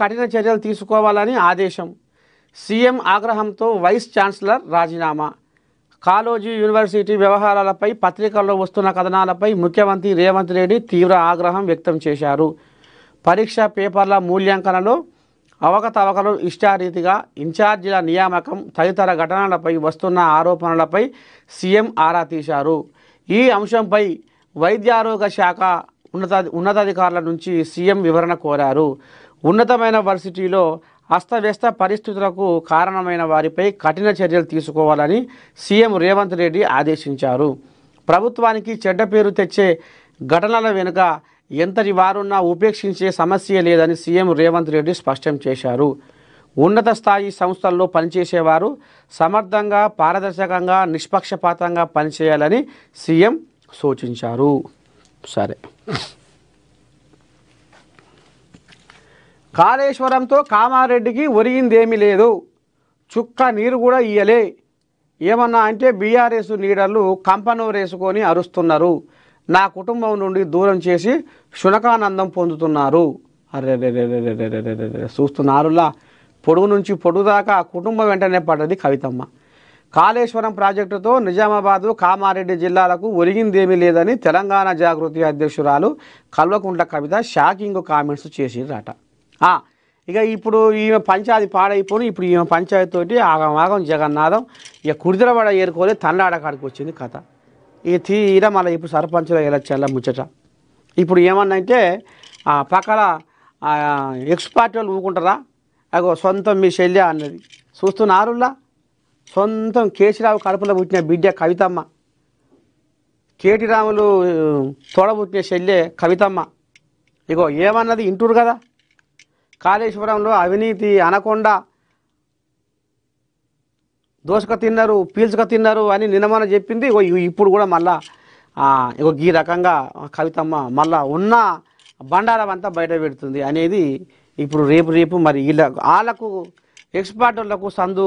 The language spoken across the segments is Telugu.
కఠిన చర్యలు తీసుకోవాలని ఆదేశం. సీఎం ఆగ్రహంతో వైస్ ఛాన్సలర్ రాజీనామా. కాళోజీ యూనివర్సిటీ వ్యవహారాలపై పత్రికల్లో వస్తున్న కథనాలపై ముఖ్యమంత్రి రేవంత్ రెడ్డి తీవ్ర ఆగ్రహం వ్యక్తం చేశారు. పరీక్ష పేపర్ల మూల్యాంకనలో అవకతవకలు, ఇష్టారీతిగా ఇన్ఛార్జీల నియామకం తదితర ఘటనలపై వస్తున్న ఆరోపణలపై సీఎం ఆరా తీశారు. ఈ అంశంపై వైద్యారోగ్య శాఖ ఉన్నతాధికారుల నుంచి సీఎం వివరణ కోరారు. ఉన్నతమైన వర్సిటీలో అస్తవ్యస్త పరిస్థితులకు కారణమైన వారిపై కఠిన చర్యలు తీసుకోవాలని సీఎం రేవంత్ రెడ్డి ఆదేశించారు. ప్రభుత్వానికి చెడ్డ పేరు తెచ్చే ఘటనల వెనుక ఎంతటి వారున్నా ఉపేక్షించే సమస్య లేదని సీఎం రేవంత్ రెడ్డి స్పష్టం చేశారు. ఉన్నత స్థాయి సంస్థల్లో పనిచేసేవారు సమర్థంగా, పారదర్శకంగా, నిష్పక్షపాతంగా పనిచేయాలని సీఎం సూచించారు. సరే, కాళేశ్వరంతో కామారెడ్డికి ఒరిగిందేమీ లేదు, చుక్క నీరు కూడా ఇయ్యలే. ఏమన్నా అంటే బీఆర్ఎస్ లీడర్లు కంపనోరేసుకొని అరుస్తున్నారు, నా కుటుంబం నుండి దూరం చేసి శునకానందం పొందుతున్నారు. అరే చూస్తున్నారులా, పొడుగు నుంచి పొడుగు దాకా కుటుంబం వెంటనే పడ్డది కవితమ్మ. కాళేశ్వరం ప్రాజెక్టుతో నిజామాబాదు, కామారెడ్డి జిల్లాలకు ఒరిగిందేమీ లేదని తెలంగాణ జాగృతి అధ్యక్షురాలు కల్వకుంట్ల కవిత షాకింగ్ కామెంట్స్ చేసిరట. ఇక ఇప్పుడు ఈమె పంచాయతీ పాడైపోయి ఇప్పుడు ఈమె పంచాయతీ తోటి ఆగం జగన్నాథం ఇక కుడిదలవాడ ఏరుకోలే తల్లాడకాడికి వచ్చింది కథ. ఇక తీరా మళ్ళీ ఇప్పుడు సర్పంచుల ఎలక్షన్ల ముచ్చట. ఇప్పుడు ఏమన్నంటే పక్కన ఎక్స్ పార్టీ వాళ్ళు ఊరుకుంటారా, అగో సొంతం మీ శల్య అన్నది చూస్తున్నారులా. సొంతం కేసీరావు కడుపులో పుట్టిన బిడ్డ కవితమ్మ, కేటీ రాములు తోడబుట్టిన శల్యే కవితమ్మ. ఇగో ఏమన్నది ఇంటూరు కదా, కాళేశ్వరంలో అవినీతి అనకుండా దోసక తిన్నారు, పీల్చుక తిన్నారు అని నిన్నమన చెప్పింది. ఇప్పుడు కూడా మళ్ళా ఇగో ఈ రకంగా కవితమ్మ మళ్ళా ఉన్న బండారం అంతా బయట పెడుతుంది అనేది ఇప్పుడు రేపు మరి వాళ్ళకు ఎక్స్పర్ట్లకు సందు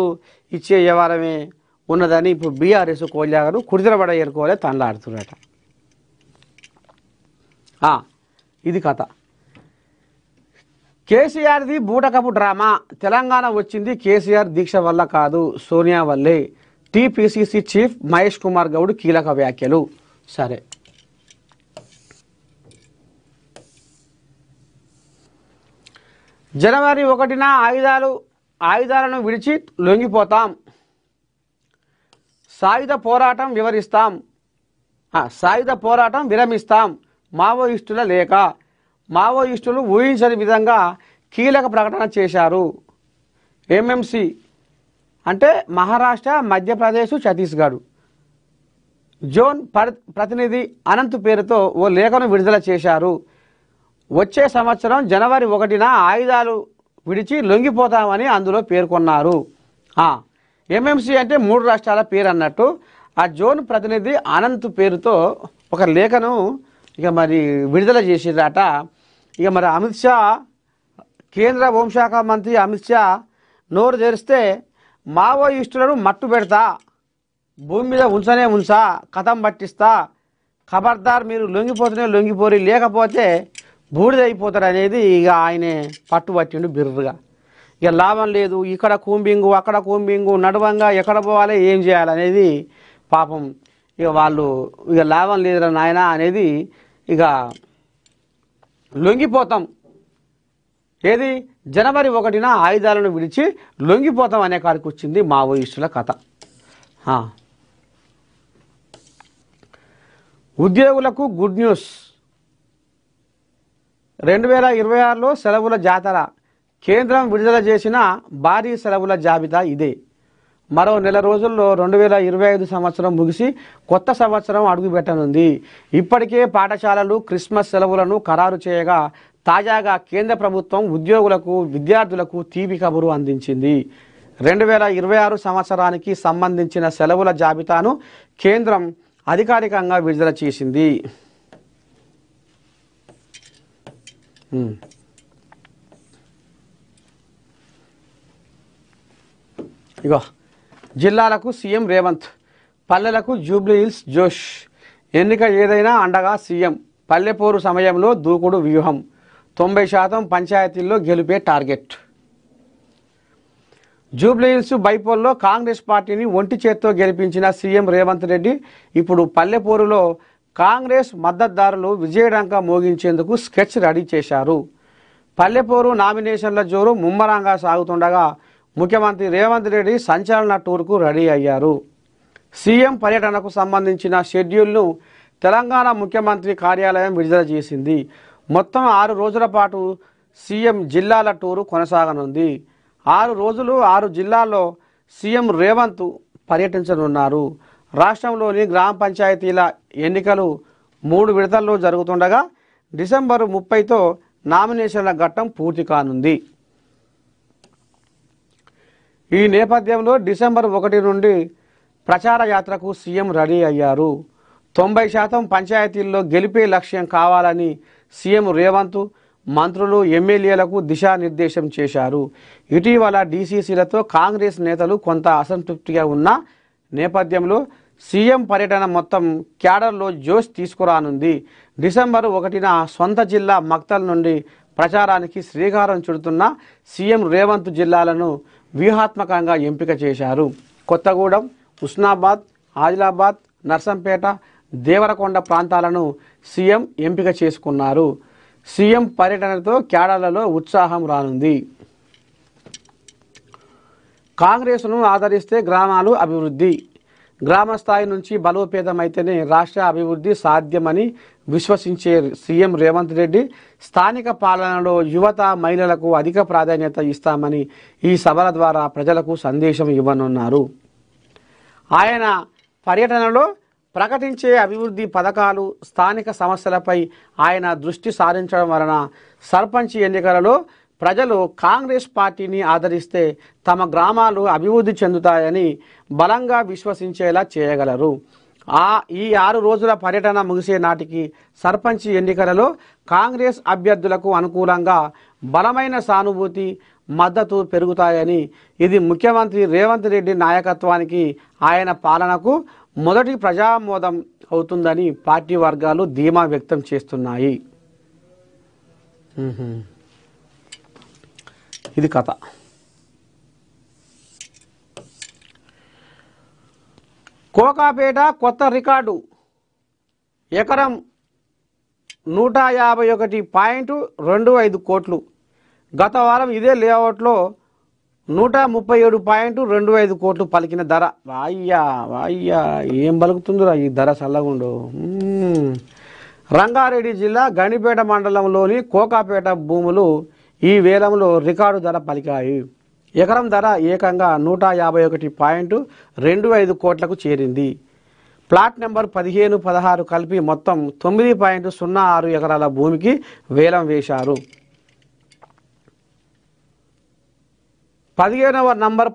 ఇచ్చే వ్యవహారమే ఉన్నదని ఇప్పుడు బీఆర్ఎస్ కోల్యాగారు కుడిదలబడ ఏరుకోలే తనలాడుతున్నారట. ఇది కథ. కేసీఆర్ది బూటకపు డ్రామా, తెలంగాణ వచ్చింది కేసీఆర్ దీక్ష వల్ల కాదు, సోనియా వల్లే. టీపీసీసీ చీఫ్ మహేష్ కుమార్ గౌడ్ కీలక వ్యాఖ్యలు. సరే, జనవరి 1న ఆయుధాలను విడిచి లొంగిపోతాం, సాయుధ పోరాటం విరమిస్తాం. మావోయిస్టుల లేఖ. మావోయిస్టులు ఊహించని విధంగా కీలక ప్రకటన చేశారు. ఎంఎంసీ అంటే మహారాష్ట్ర, మధ్యప్రదేశ్, ఛత్తీస్గఢ్ జోన్ ప్రతినిధి అనంత్ పేరుతో ఓ లేఖను విడుదల చేశారు. వచ్చే సంవత్సరం జనవరి 1న ఆయుధాలు విడిచి లొంగిపోతామని అందులో పేర్కొన్నారు. ఎంఎంసీ అంటే 3 రాష్ట్రాల పేరు అన్నట్టు. ఆ జోన్ ప్రతినిధి అనంత్ పేరుతో ఒక లేఖను ఇక మరి విడుదల చేసిరట. ఇక మరి అమిత్ షా, కేంద్ర హోంశాఖ మంత్రి అమిత్ షా నోరు తెరిస్తే మావోయిస్టులను మట్టు పెడతా, భూమి మీద ఉంచా, కథం పట్టిస్తా, ఖబర్దార్ మీరు లొంగిపోరి, లేకపోతే బూడిదైపోతారు అనేది ఇక ఆయనే పట్టుబట్టిండు బిర్రుగా. ఇక లాభం లేదు, ఇక్కడ కూంబింగు అక్కడ కూంబింగు నడువంగా ఎక్కడ పోవాలి, ఏం చేయాలనేది పాపం ఇక వాళ్ళు ఇక లాభం లేదురా నాయన అనేది ఇక లొంగిపోతాం. ఏది జనవరి 1న ఆయుధాలను విడిచి లొంగిపోతాం అనే కాడికి వచ్చింది మావోయిస్టుల కథ. ఉద్యోగులకు గుడ్ న్యూస్. 2026లో సెలవుల జాతర. కేంద్రం విడుదల చేసిన భారీ సెలవుల జాబితా ఇదే. మరో నెల రోజుల్లో 2025 సంవత్సరం ముగిసి కొత్త సంవత్సరం అడుగుపెట్టనుంది. ఇప్పటికే పాఠశాలలు క్రిస్మస్ సెలవులను ఖరారు చేయగా తాజాగా కేంద్ర ప్రభుత్వం ఉద్యోగులకు, విద్యార్థులకు తీపి కబురు అందించింది. 2026 సంవత్సరానికి సంబంధించిన సెలవుల జాబితాను కేంద్రం అధికారికంగా విడుదల చేసింది. ఇగో జిల్లాలకు సీఎం రేవంత్, పల్లెలకు జూబ్లీ హిల్స్ జోష్. ఎన్నిక ఏదైనా అండగా సీఎం, పల్లెపోరు సమయంలో దూకుడు వ్యూహం. 90% పంచాయతీల్లో గెలిపే టార్గెట్. జూబ్లీహిల్స్ బైపోల్లో కాంగ్రెస్ పార్టీని ఒంటి చేత్తో గెలిపించిన సీఎం రేవంత్ రెడ్డి ఇప్పుడు పల్లెపూరులో కాంగ్రెస్ మద్దతుదారులు విజయడంకా మోగించేందుకు స్కెచ్ రెడీ చేశారు. పల్లెపూరు నామినేషన్ల జోరు ముమ్మరంగా సాగుతుండగా ముఖ్యమంత్రి రేవంత్ రెడ్డి సంచలన టూర్కు రెడీ అయ్యారు. సీఎం పర్యటనకు సంబంధించిన షెడ్యూల్ను తెలంగాణ ముఖ్యమంత్రి కార్యాలయం విడుదల చేసింది. మొత్తం 6 రోజుల పాటు సీఎం జిల్లాల టూరు కొనసాగనుంది. 6 రోజులు 6 జిల్లాల్లో సీఎం రేవంత్ పర్యటించనున్నారు. రాష్ట్రంలోని గ్రామ పంచాయతీల ఎన్నికలు 3 విడతల్లో జరుగుతుండగా డిసెంబర్ 30తో నామినేషన్ల ఘట్టం పూర్తి కానుంది. ఈ నేపథ్యంలో డిసెంబర్ 1 నుండి ప్రచార యాత్రకు సీఎం రెడీ అయ్యారు. 90% పంచాయతీల్లో గెలిపే లక్ష్యం కావాలని సీఎం రేవంత్ మంత్రులు ఎమ్మెల్యేలకు దిశానిర్దేశం చేశారు. ఇటీవల డీసీసీలతో కాంగ్రెస్ నేతలు కొంత అసంతృప్తిగా ఉన్న నేపథ్యంలో సీఎం పర్యటన మొత్తం క్యాడర్లో జోష్ తీసుకురానుంది. డిసెంబర్ 1న సొంత జిల్లా మక్తల్ నుండి ప్రచారానికి శ్రీకారం చుడుతున్న సీఎం రేవంత్ జిల్లాలను వ్యూహాత్మకంగా ఎంపిక చేశారు. కొత్తగూడెం, హుస్నాబాద్, ఆదిలాబాద్, నర్సంపేట, దేవరకొండ ప్రాంతాలను సీఎం ఎంపిక చేసుకున్నారు. సీఎం పర్యటనతో క్యాడర్లలో ఉత్సాహం రానుంది. కాంగ్రెస్ను ఆదరిస్తే గ్రామాలు అభివృద్ధి. గ్రామ స్థాయి నుంచి బలోపేతమైతేనే రాష్ట్ర అభివృద్ధి సాధ్యమని విశ్వసించే సీఎం రేవంత్ రెడ్డి స్థానిక పాలనలో యువత, మహిళలకు అధిక ప్రాధాన్యత ఇస్తామని ఈ సభల ద్వారా ప్రజలకు సందేశం ఇవ్వనున్నారు. ఆయన పర్యటనలో ప్రకటించే అభివృద్ధి పథకాలు, స్థానిక సమస్యలపై ఆయన దృష్టి సారించడం వలన సర్పంచ్ ఎన్నికలలో ప్రజలు కాంగ్రెస్ పార్టీని ఆదరిస్తే తమ గ్రామాలు అభివృద్ధి చెందుతాయని బలంగా విశ్వసించేలా చేయగలరు. ఈ 6 రోజుల పర్యటన ముగిసే నాటికి సర్పంచ్ ఎన్నికలలో కాంగ్రెస్ అభ్యర్థులకు అనుకూలంగా బలమైన సానుభూతి, మద్దతు పెరుగుతాయని, ఇది ముఖ్యమంత్రి రేవంత్ రెడ్డి నాయకత్వానికి, ఆయన పాలనకు మొదటి ప్రజామోదం అవుతుందని పార్టీ వర్గాలు ధీమా వ్యక్తం చేస్తున్నాయి. ఇది కథ. కోకాపేట కొత్త రికార్డు. ఎకరం 151.25 కోట్లు. గత వారం ఇదే లేఅవుట్లో 137.25 కోట్లు పలికిన ధర. వాయ్యా ఏం పలుకుతుందిరా ఈ ధర చల్లగుండు. రంగారెడ్డి జిల్లా గండిపేట మండలంలోని కోకాపేట భూములు ఈ వేలంలో రికార్డు ధర పలికాయి. ఎకరం ధర ఏకంగా 151.25 కోట్లకు చేరింది. ప్లాట్ నెంబర్ 15, 16 కలిపి మొత్తం 9.06 ఎకరాల భూమికి వేలం వేశారు. 15వ నంబర్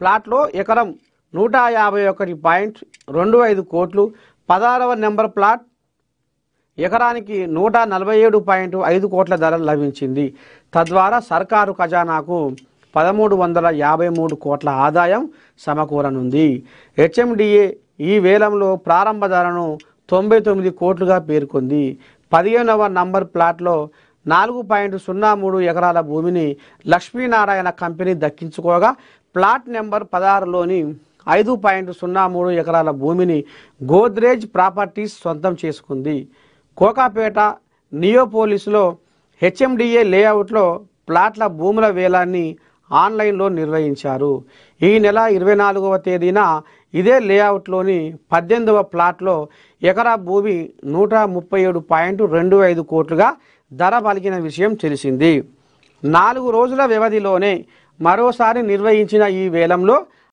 ప్లాట్లో ఎకరం 151.25 కోట్లు, 16వ నెంబర్ ప్లాట్ ఎకరానికి 147.5 కోట్ల ధర లభించింది. తద్వారా సర్కారు ఖజానాకు 1353 కోట్ల ఆదాయం సమకూరనుంది. హెచ్ఎండిఏ ఈ వేలంలో ప్రారంభ ధరను 99 కోట్లుగా పేర్కొంది. 15వ నంబర్ ప్లాట్లో 4.03 ఎకరాల భూమిని లక్ష్మీనారాయణ కంపెనీ దక్కించుకోగా, ప్లాట్ నెంబర్ 16లోని 5.03 ఎకరాల భూమిని గోద్రేజ్ ప్రాపర్టీస్ సొంతం చేసుకుంది. కోకాపేట నియోపోలిస్లో హెచ్ఎండిఏ లేఅవుట్లో ప్లాట్ల భూముల వేలాన్ని ఆన్లైన్లో నిర్వహించారు. ఈ నెల 24వ తేదీన ఇదే లేఅవుట్లోని 18వ ప్లాట్లో ఎకరా భూమి 137.25 కోట్లుగా ధర పలికిన విషయం తెలిసింది. 4 రోజుల వ్యవధిలోనే మరోసారి నిర్వహించిన ఈ వేలంలో